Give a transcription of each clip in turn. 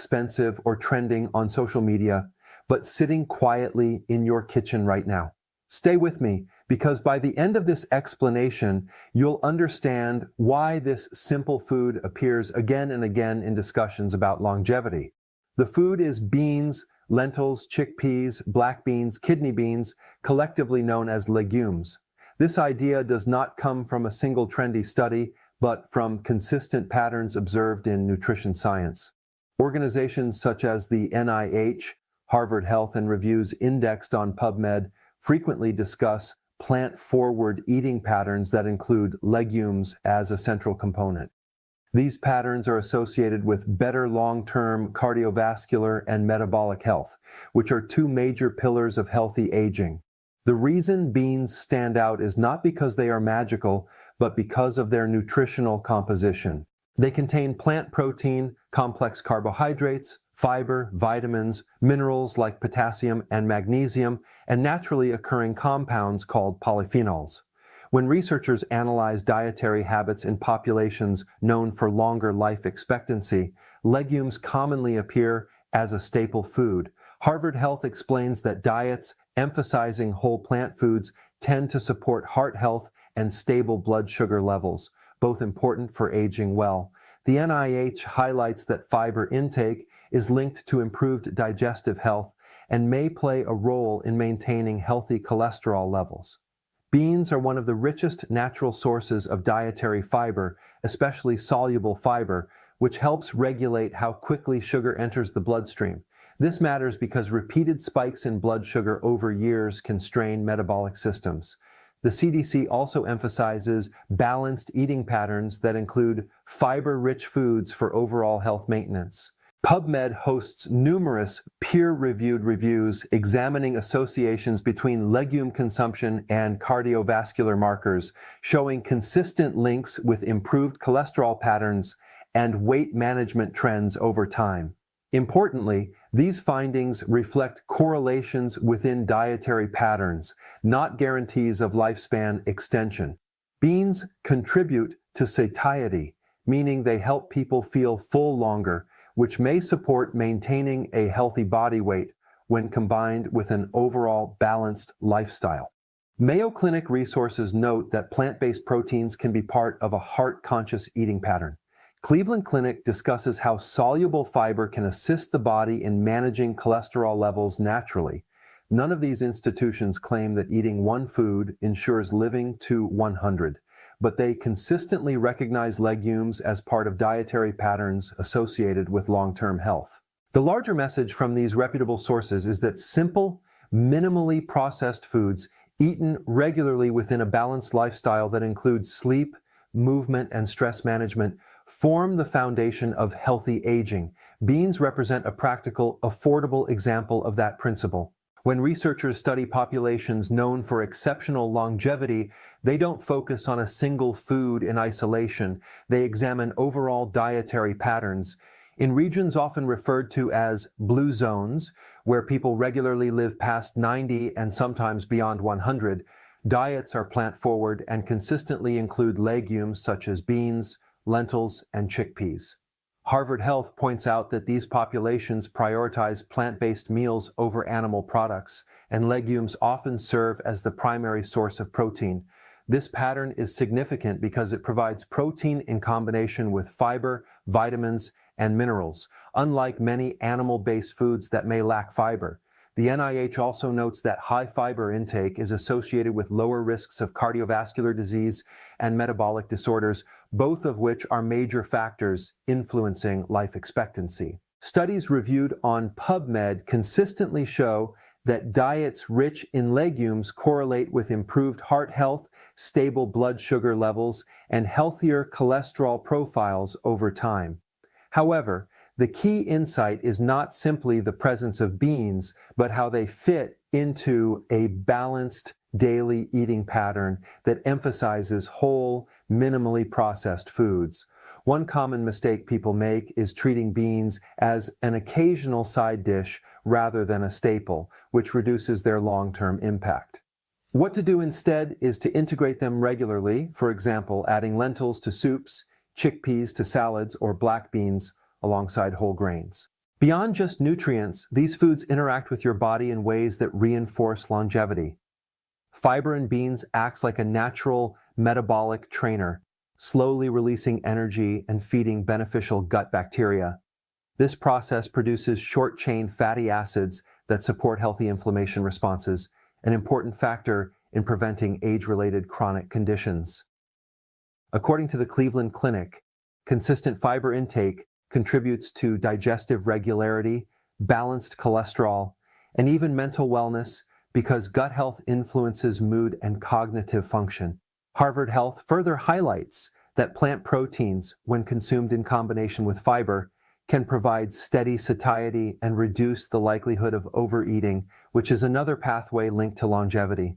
expensive or trending on social media, but sitting quietly in your kitchen right now. Stay with me, because by the end of this explanation, you'll understand why this simple food appears again and again in discussions about longevity. The food is beans, lentils, chickpeas, black beans, kidney beans, collectively known as legumes. This idea does not come from a single trendy study, but from consistent patterns observed in nutrition science. Organizations such as the NIH, Harvard Health and Reviews indexed on PubMed frequently discuss plant-forward eating patterns that include legumes as a central component. These patterns are associated with better long-term cardiovascular and metabolic health, which are two major pillars of healthy aging. The reason beans stand out is not because they are magical, but because of their nutritional composition. They contain plant protein, complex carbohydrates, fiber, vitamins, minerals like potassium and magnesium, and naturally occurring compounds called polyphenols. When researchers analyze dietary habits in populations known for longer life expectancy, legumes commonly appear as a staple food. Harvard Health explains that diets emphasizing whole plant foods tend to support heart health and stable blood sugar levels, both important for aging well. The NIH highlights that fiber intake is linked to improved digestive health and may play a role in maintaining healthy cholesterol levels. Beans are one of the richest natural sources of dietary fiber, especially soluble fiber, which helps regulate how quickly sugar enters the bloodstream. This matters because repeated spikes in blood sugar over years can strain metabolic systems. The CDC also emphasizes balanced eating patterns that include fiber-rich foods for overall health maintenance. PubMed hosts numerous peer-reviewed reviews examining associations between legume consumption and cardiovascular markers, showing consistent links with improved cholesterol patterns and weight management trends over time. Importantly, these findings reflect correlations within dietary patterns, not guarantees of lifespan extension. Beans contribute to satiety, meaning they help people feel full longer, which may support maintaining a healthy body weight when combined with an overall balanced lifestyle. Mayo Clinic resources note that plant-based proteins can be part of a heart-conscious eating pattern. Cleveland Clinic discusses how soluble fiber can assist the body in managing cholesterol levels naturally. None of these institutions claim that eating one food ensures living to 100, but they consistently recognize legumes as part of dietary patterns associated with long-term health. The larger message from these reputable sources is that simple, minimally processed foods eaten regularly within a balanced lifestyle that includes sleep, movement, and stress management form the foundation of healthy aging. Beans represent a practical, affordable example of that principle. When researchers study populations known for exceptional longevity, they don't focus on a single food in isolation. They examine overall dietary patterns. In regions often referred to as blue zones, where people regularly live past 90 and sometimes beyond 100, diets are plant-forward and consistently include legumes such as beans, lentils, and chickpeas. Harvard Health points out that these populations prioritize plant-based meals over animal products, and legumes often serve as the primary source of protein. This pattern is significant because it provides protein in combination with fiber, vitamins, and minerals, unlike many animal-based foods that may lack fiber. The NIH also notes that high fiber intake is associated with lower risks of cardiovascular disease and metabolic disorders, both of which are major factors influencing life expectancy. Studies reviewed on PubMed consistently show that diets rich in legumes correlate with improved heart health, stable blood sugar levels, and healthier cholesterol profiles over time. However, the key insight is not simply the presence of beans, but how they fit into a balanced daily eating pattern that emphasizes whole, minimally processed foods. One common mistake people make is treating beans as an occasional side dish rather than a staple, which reduces their long-term impact. What to do instead is to integrate them regularly, for example, adding lentils to soups, chickpeas to salads, or black beans alongside whole grains. Beyond just nutrients, these foods interact with your body in ways that reinforce longevity. Fiber in beans acts like a natural metabolic trainer, slowly releasing energy and feeding beneficial gut bacteria. This process produces short-chain fatty acids that support healthy inflammation responses, an important factor in preventing age-related chronic conditions. According to the Cleveland Clinic, consistent fiber intake contributes to digestive regularity, balanced cholesterol, and even mental wellness because gut health influences mood and cognitive function. Harvard Health further highlights that plant proteins, when consumed in combination with fiber, can provide steady satiety and reduce the likelihood of overeating, which is another pathway linked to longevity.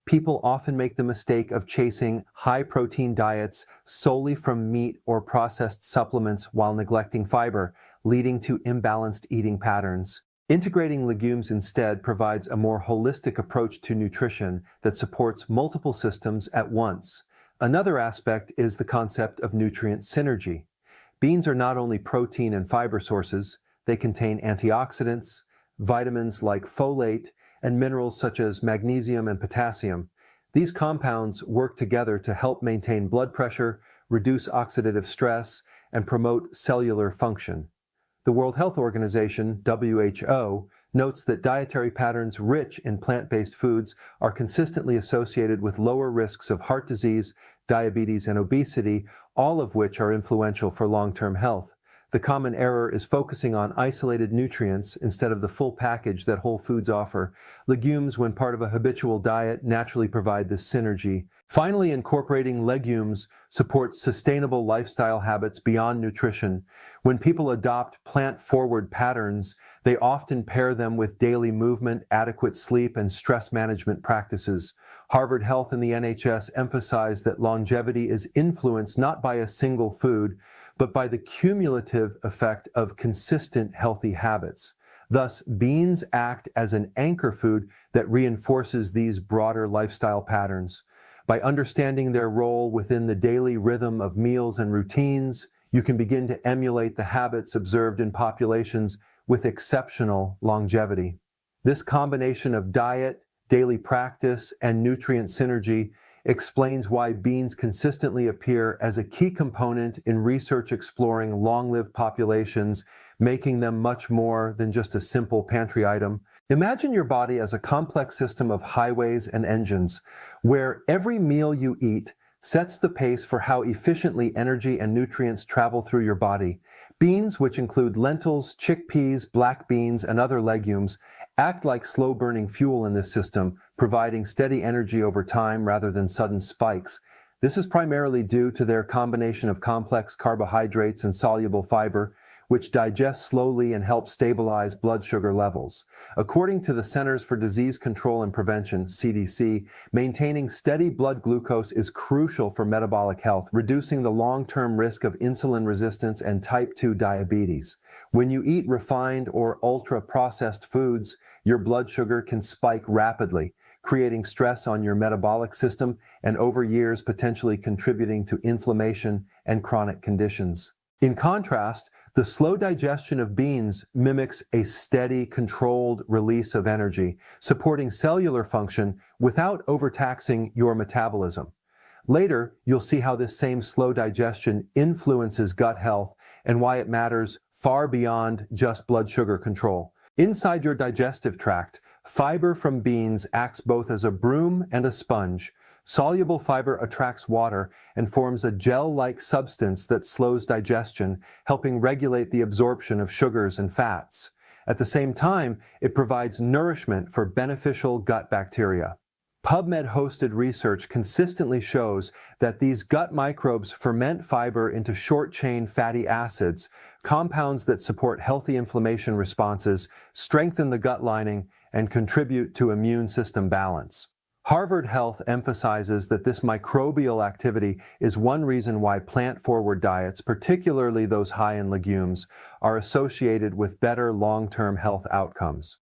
People often make the mistake of chasing high-protein diets solely from meat or processed supplements while neglecting fiber, leading to imbalanced eating patterns. Integrating legumes instead provides a more holistic approach to nutrition that supports multiple systems at once. Another aspect is the concept of nutrient synergy. Beans are not only protein and fiber sources, they contain antioxidants, vitamins like folate, and minerals such as magnesium and potassium. These compounds work together to help maintain blood pressure, reduce oxidative stress, and promote cellular function. The World Health Organization, WHO, notes that dietary patterns rich in plant-based foods are consistently associated with lower risks of heart disease, diabetes, and obesity, all of which are influential for long-term health. The common error is focusing on isolated nutrients instead of the full package that whole foods offer. Legumes, when part of a habitual diet, naturally provide this synergy. Finally, incorporating legumes supports sustainable lifestyle habits beyond nutrition. When people adopt plant-forward patterns, they often pair them with daily movement, adequate sleep, and stress management practices. Harvard Health and the NHS emphasize that longevity is influenced not by a single food, but by the cumulative effect of consistent healthy habits. Thus, beans act as an anchor food that reinforces these broader lifestyle patterns. By understanding their role within the daily rhythm of meals and routines, you can begin to emulate the habits observed in populations with exceptional longevity. This combination of diet, daily practice, and nutrient synergy explains why beans consistently appear as a key component in research exploring long-lived populations, making them much more than just a simple pantry item. Imagine your body as a complex system of highways and engines, where every meal you eat sets the pace for how efficiently energy and nutrients travel through your body. Beans, which include lentils, chickpeas, black beans, and other legumes, act like slow-burning fuel in this system, providing steady energy over time rather than sudden spikes. This is primarily due to their combination of complex carbohydrates and soluble fiber, which digest slowly and help stabilize blood sugar levels. According to the Centers for Disease Control and Prevention, CDC, maintaining steady blood glucose is crucial for metabolic health, reducing the long-term risk of insulin resistance and type 2 diabetes. When you eat refined or ultra-processed foods, your blood sugar can spike rapidly, creating stress on your metabolic system and over years potentially contributing to inflammation and chronic conditions. In contrast, the slow digestion of beans mimics a steady, controlled release of energy, supporting cellular function without overtaxing your metabolism. Later, you'll see how this same slow digestion influences gut health and why it matters far beyond just blood sugar control. Inside your digestive tract, fiber from beans acts both as a broom and a sponge. Soluble fiber attracts water and forms a gel-like substance that slows digestion, helping regulate the absorption of sugars and fats. At the same time, it provides nourishment for beneficial gut bacteria. PubMed-hosted research consistently shows that these gut microbes ferment fiber into short-chain fatty acids, compounds that support healthy inflammation responses, strengthen the gut lining, and contribute to immune system balance. Harvard Health emphasizes that this microbial activity is one reason why plant-forward diets, particularly those high in legumes, are associated with better long-term health outcomes.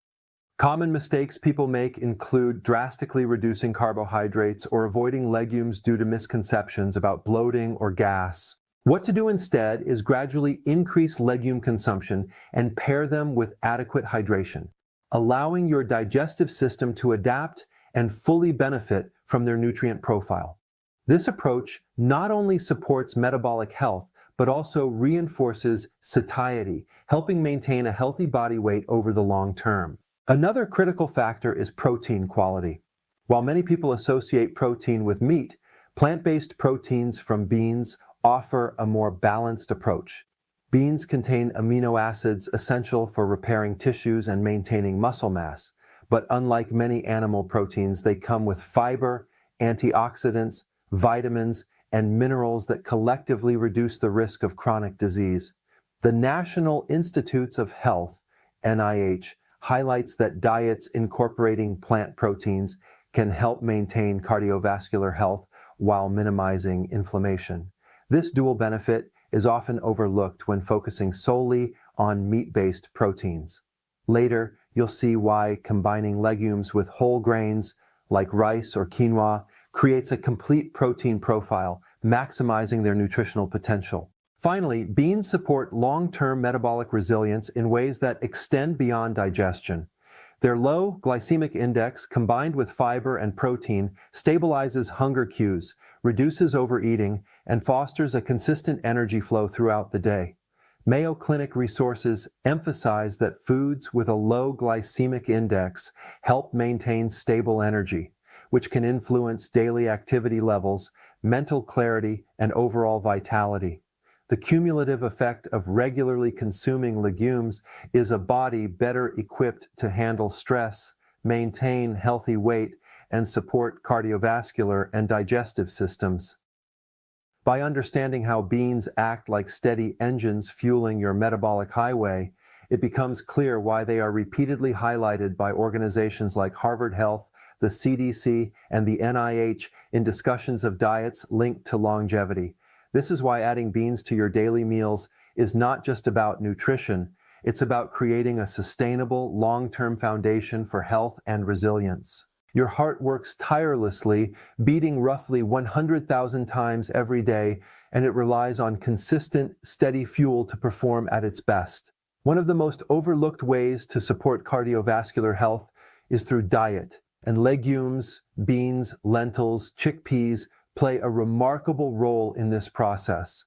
Common mistakes people make include drastically reducing carbohydrates or avoiding legumes due to misconceptions about bloating or gas. What to do instead is gradually increase legume consumption and pair them with adequate hydration, allowing your digestive system to adapt and fully benefit from their nutrient profile. This approach not only supports metabolic health, but also reinforces satiety, helping maintain a healthy body weight over the long term. Another critical factor is protein quality. While many people associate protein with meat, plant-based proteins from beans offer a more balanced approach. Beans contain amino acids essential for repairing tissues and maintaining muscle mass, but unlike many animal proteins, they come with fiber, antioxidants, vitamins, and minerals that collectively reduce the risk of chronic disease. The National Institutes of Health, NIH, highlights that diets incorporating plant proteins can help maintain cardiovascular health while minimizing inflammation. This dual benefit is often overlooked when focusing solely on meat-based proteins. Later, you'll see why combining legumes with whole grains like rice or quinoa creates a complete protein profile, maximizing their nutritional potential. Finally, beans support long-term metabolic resilience in ways that extend beyond digestion. Their low glycemic index, combined with fiber and protein, stabilizes hunger cues, reduces overeating, and fosters a consistent energy flow throughout the day. Mayo Clinic resources emphasize that foods with a low glycemic index help maintain stable energy, which can influence daily activity levels, mental clarity, and overall vitality. The cumulative effect of regularly consuming legumes is a body better equipped to handle stress, maintain healthy weight, and support cardiovascular and digestive systems. By understanding how beans act like steady engines fueling your metabolic highway, it becomes clear why they are repeatedly highlighted by organizations like Harvard Health, the CDC, and the NIH in discussions of diets linked to longevity. This is why adding beans to your daily meals is not just about nutrition, it's about creating a sustainable, long-term foundation for health and resilience. Your heart works tirelessly, beating roughly 100,000 times every day, and it relies on consistent, steady fuel to perform at its best. One of the most overlooked ways to support cardiovascular health is through diet, and legumes, beans, lentils, chickpeas play a remarkable role in this process.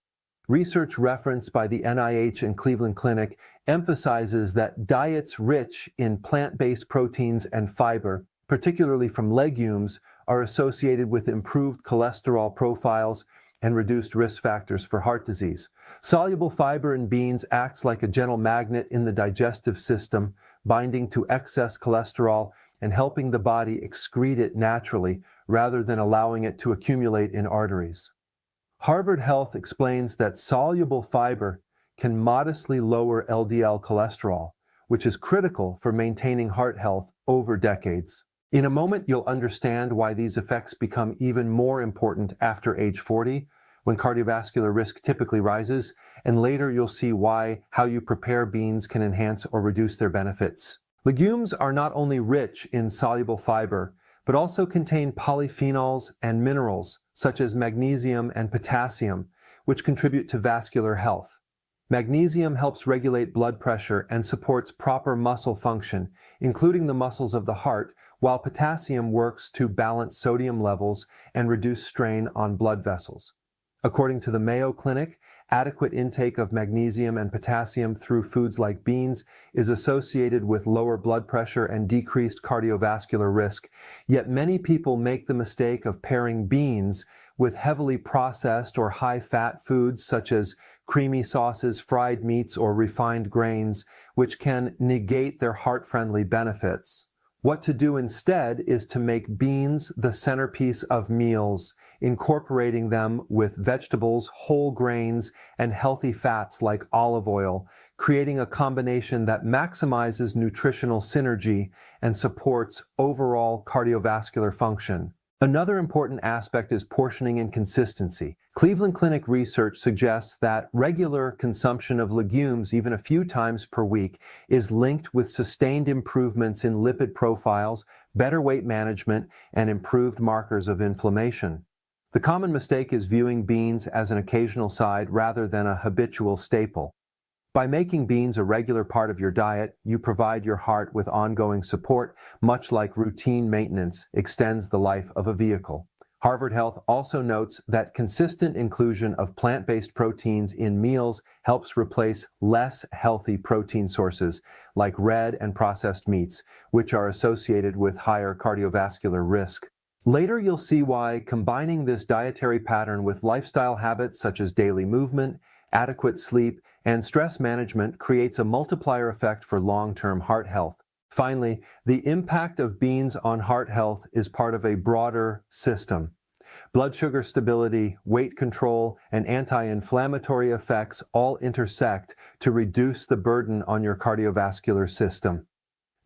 Research referenced by the NIH and Cleveland Clinic emphasizes that diets rich in plant-based proteins and fiber, particularly from legumes, are associated with improved cholesterol profiles and reduced risk factors for heart disease. Soluble fiber in beans acts like a gentle magnet in the digestive system, binding to excess cholesterol and helping the body excrete it naturally rather than allowing it to accumulate in arteries. Harvard Health explains that soluble fiber can modestly lower LDL cholesterol, which is critical for maintaining heart health over decades. In a moment, you'll understand why these effects become even more important after age 40, when cardiovascular risk typically rises, and later you'll see how you prepare beans can enhance or reduce their benefits. Legumes are not only rich in soluble fiber, but also contain polyphenols and minerals such as magnesium and potassium, which contribute to vascular health. Magnesium helps regulate blood pressure and supports proper muscle function, including the muscles of the heart, while potassium works to balance sodium levels and reduce strain on blood vessels. According to the Mayo Clinic, adequate intake of magnesium and potassium through foods like beans is associated with lower blood pressure and decreased cardiovascular risk, yet many people make the mistake of pairing beans with heavily processed or high-fat foods such as creamy sauces, fried meats, or refined grains, which can negate their heart-friendly benefits. What to do instead is to make beans the centerpiece of meals, incorporating them with vegetables, whole grains, and healthy fats like olive oil, creating a combination that maximizes nutritional synergy and supports overall cardiovascular function. Another important aspect is portioning and consistency. Cleveland Clinic research suggests that regular consumption of legumes, even a few times per week, is linked with sustained improvements in lipid profiles, better weight management, and improved markers of inflammation. The common mistake is viewing beans as an occasional side rather than a habitual staple. By making beans a regular part of your diet, you provide your heart with ongoing support, much like routine maintenance extends the life of a vehicle. Harvard Health also notes that consistent inclusion of plant-based proteins in meals helps replace less healthy protein sources like red and processed meats, which are associated with higher cardiovascular risk. Later, you'll see why combining this dietary pattern with lifestyle habits such as daily movement, adequate sleep, and stress management creates a multiplier effect for long-term heart health. Finally, the impact of beans on heart health is part of a broader system. Blood sugar stability, weight control, and anti-inflammatory effects all intersect to reduce the burden on your cardiovascular system.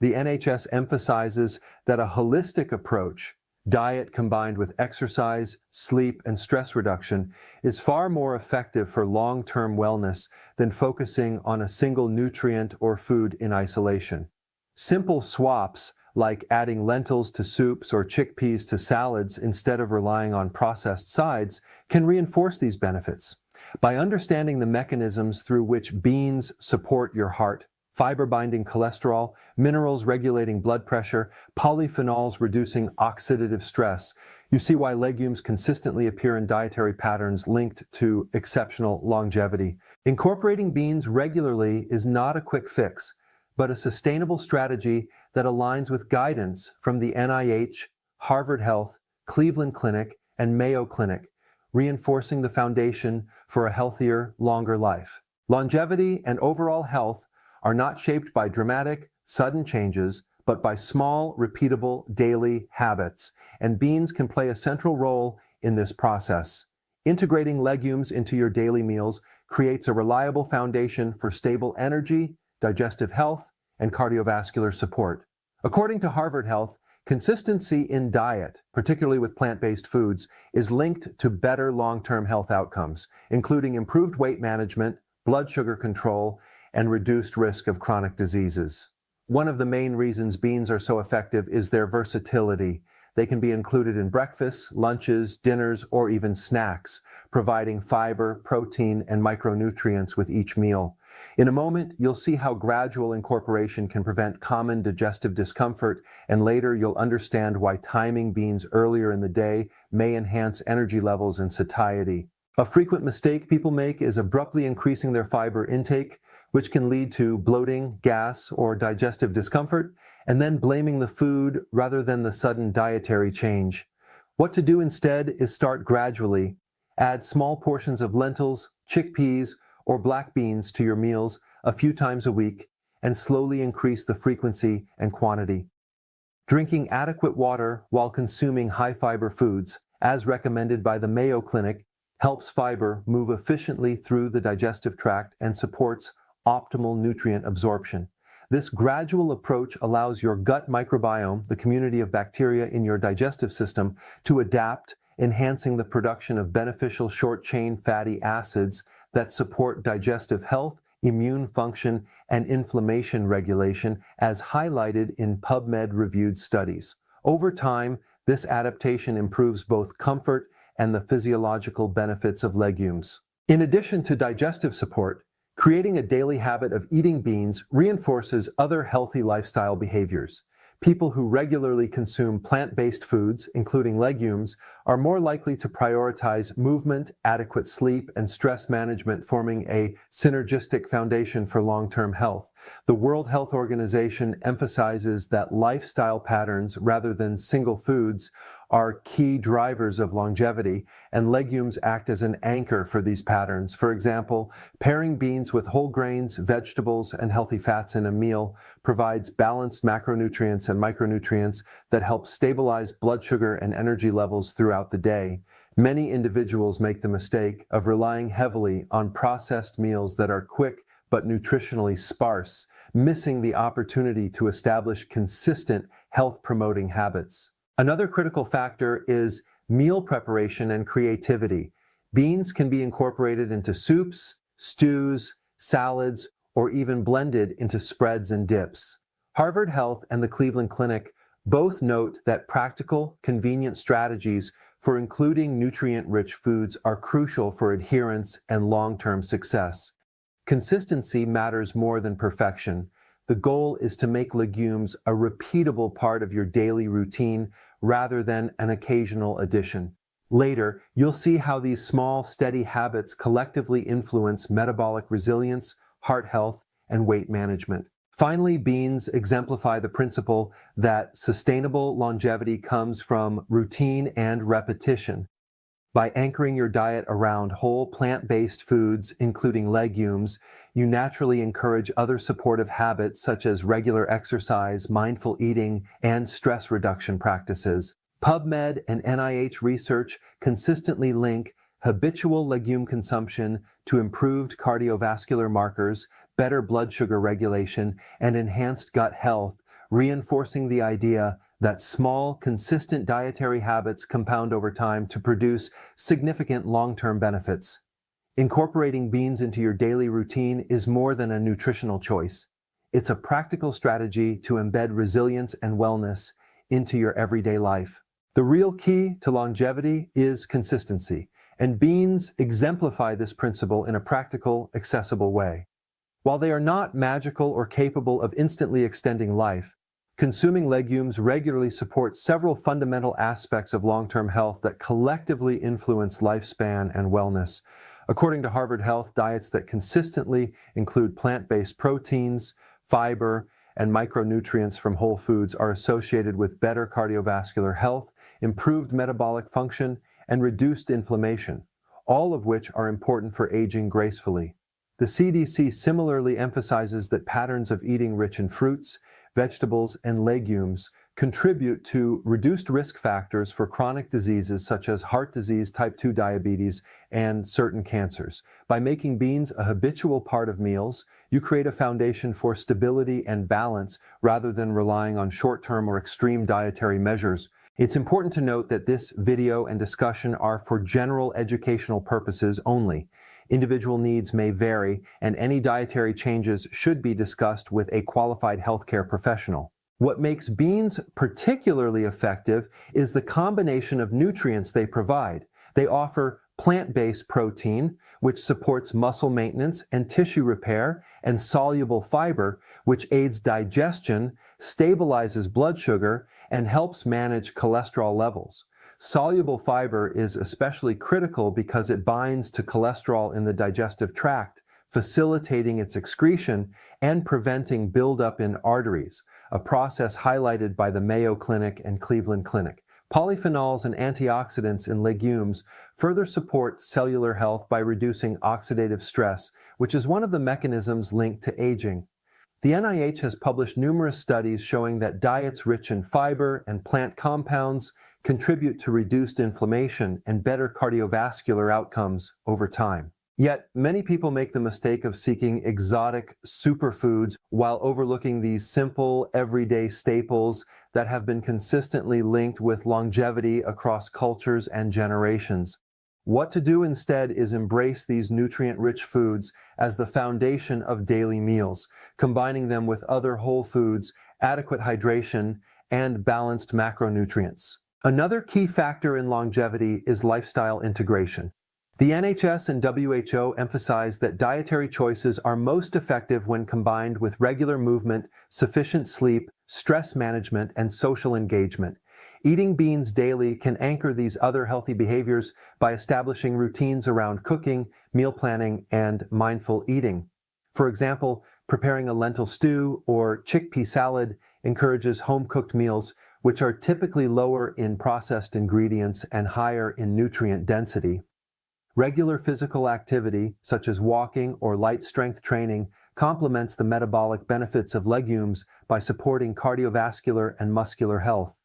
The NHS emphasizes that a holistic approach, diet combined with exercise, sleep, and stress reduction, is far more effective for long-term wellness than focusing on a single nutrient or food in isolation. Simple swaps, like adding lentils to soups or chickpeas to salads instead of relying on processed sides, can reinforce these benefits. By understanding the mechanisms through which beans support your heart, fiber binding cholesterol, minerals regulating blood pressure, polyphenols reducing oxidative stress, you see why legumes consistently appear in dietary patterns linked to exceptional longevity. Incorporating beans regularly is not a quick fix, but a sustainable strategy that aligns with guidance from the NIH, Harvard Health, Cleveland Clinic, and Mayo Clinic, reinforcing the foundation for a healthier, longer life. Longevity and overall health are not shaped by dramatic, sudden changes, but by small, repeatable daily habits, and beans can play a central role in this process. Integrating legumes into your daily meals creates a reliable foundation for stable energy, digestive health, and cardiovascular support. According to Harvard Health, consistency in diet, particularly with plant-based foods, is linked to better long-term health outcomes, including improved weight management, blood sugar control, and reduced risk of chronic diseases. One of the main reasons beans are so effective is their versatility. They can be included in breakfasts, lunches, dinners, or even snacks, providing fiber, protein, and micronutrients with each meal. In a moment, you'll see how gradual incorporation can prevent common digestive discomfort, and later you'll understand why timing beans earlier in the day may enhance energy levels and satiety. A frequent mistake people make is abruptly increasing their fiber intake, which can lead to bloating, gas, or digestive discomfort, and then blaming the food rather than the sudden dietary change. What to do instead is start gradually. Add small portions of lentils, chickpeas, or black beans to your meals a few times a week, and slowly increase the frequency and quantity. Drinking adequate water while consuming high-fiber foods, as recommended by the Mayo Clinic, helps fiber move efficiently through the digestive tract and supports optimal nutrient absorption. This gradual approach allows your gut microbiome, the community of bacteria in your digestive system, to adapt, enhancing the production of beneficial short-chain fatty acids that support digestive health, immune function, and inflammation regulation, as highlighted in PubMed-reviewed studies. Over time, this adaptation improves both comfort and the physiological benefits of legumes. In addition to digestive support, creating a daily habit of eating beans reinforces other healthy lifestyle behaviors. People who regularly consume plant-based foods, including legumes, are more likely to prioritize movement, adequate sleep, and stress management, forming a synergistic foundation for long-term health. The World Health Organization emphasizes that lifestyle patterns, rather than single foods, are key drivers of longevity, and legumes act as an anchor for these patterns. For example, pairing beans with whole grains, vegetables, and healthy fats in a meal provides balanced macronutrients and micronutrients that help stabilize blood sugar and energy levels throughout the day. Many individuals make the mistake of relying heavily on processed meals that are quick but nutritionally sparse, missing the opportunity to establish consistent health-promoting habits. Another critical factor is meal preparation and creativity. Beans can be incorporated into soups, stews, salads, or even blended into spreads and dips. Harvard Health and the Cleveland Clinic both note that practical, convenient strategies for including nutrient-rich foods are crucial for adherence and long-term success. Consistency matters more than perfection. The goal is to make legumes a repeatable part of your daily routine rather than an occasional addition. Later, you'll see how these small, steady habits collectively influence metabolic resilience, heart health, and weight management. Finally, beans exemplify the principle that sustainable longevity comes from routine and repetition. By anchoring your diet around whole plant-based foods, including legumes, you naturally encourage other supportive habits such as regular exercise, mindful eating, and stress reduction practices. PubMed and NIH research consistently link habitual legume consumption to improved cardiovascular markers, better blood sugar regulation, and enhanced gut health, reinforcing the idea that small, consistent dietary habits compound over time to produce significant long-term benefits. Incorporating beans into your daily routine is more than a nutritional choice. It's a practical strategy to embed resilience and wellness into your everyday life. The real key to longevity is consistency, and beans exemplify this principle in a practical, accessible way. While they are not magical or capable of instantly extending life, consuming legumes regularly supports several fundamental aspects of long-term health that collectively influence lifespan and wellness. According to Harvard Health, diets that consistently include plant-based proteins, fiber, and micronutrients from whole foods are associated with better cardiovascular health, improved metabolic function, and reduced inflammation, all of which are important for aging gracefully. The CDC similarly emphasizes that patterns of eating rich in fruits, vegetables, and legumes contribute to reduced risk factors for chronic diseases such as heart disease, type 2 diabetes, and certain cancers. By making beans a habitual part of meals, you create a foundation for stability and balance rather than relying on short-term or extreme dietary measures. It's important to note that this video and discussion are for general educational purposes only. Individual needs may vary, and any dietary changes should be discussed with a qualified healthcare professional. What makes beans particularly effective is the combination of nutrients they provide. They offer plant-based protein, which supports muscle maintenance and tissue repair, and soluble fiber, which aids digestion, stabilizes blood sugar, and helps manage cholesterol levels. Soluble fiber is especially critical because it binds to cholesterol in the digestive tract, facilitating its excretion and preventing buildup in arteries, a process highlighted by the Mayo Clinic and Cleveland Clinic. Polyphenols and antioxidants in legumes further support cellular health by reducing oxidative stress, which is one of the mechanisms linked to aging. The NIH has published numerous studies showing that diets rich in fiber and plant compounds contribute to reduced inflammation and better cardiovascular outcomes over time. Yet, many people make the mistake of seeking exotic superfoods while overlooking these simple, everyday staples that have been consistently linked with longevity across cultures and generations. What to do instead is embrace these nutrient-rich foods as the foundation of daily meals, combining them with other whole foods, adequate hydration, and balanced macronutrients. Another key factor in longevity is lifestyle integration. The NHS and WHO emphasize that dietary choices are most effective when combined with regular movement, sufficient sleep, stress management, and social engagement. Eating beans daily can anchor these other healthy behaviors by establishing routines around cooking, meal planning, and mindful eating. For example, preparing a lentil stew or chickpea salad encourages home-cooked meals, which are typically lower in processed ingredients and higher in nutrient density. Regular physical activity, such as walking or light strength training, complements the metabolic benefits of legumes by supporting cardiovascular and muscular health.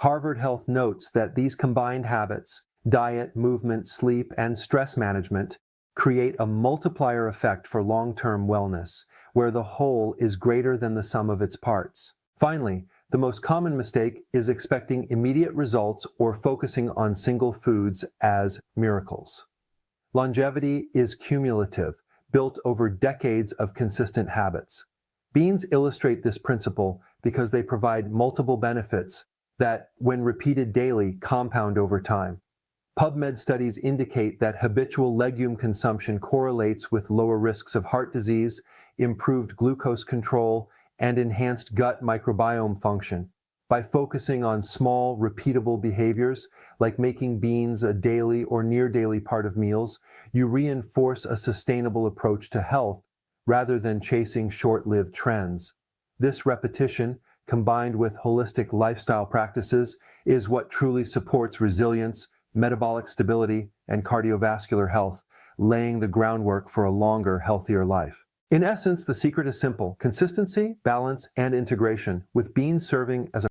Harvard Health notes that these combined habits, diet, movement, sleep, and stress management, create a multiplier effect for long-term wellness, where the whole is greater than the sum of its parts. Finally, the most common mistake is expecting immediate results or focusing on single foods as miracles. Longevity is cumulative, built over decades of consistent habits. Beans illustrate this principle because they provide multiple benefits that, when repeated daily, compound over time. PubMed studies indicate that habitual legume consumption correlates with lower risks of heart disease, improved glucose control, and enhanced gut microbiome function. By focusing on small, repeatable behaviors, like making beans a daily or near daily part of meals, you reinforce a sustainable approach to health rather than chasing short-lived trends. This repetition, combined with holistic lifestyle practices, is what truly supports resilience, metabolic stability, and cardiovascular health, laying the groundwork for a longer, healthier life. In essence, the secret is simple: consistency, balance, and integration, with beans serving as a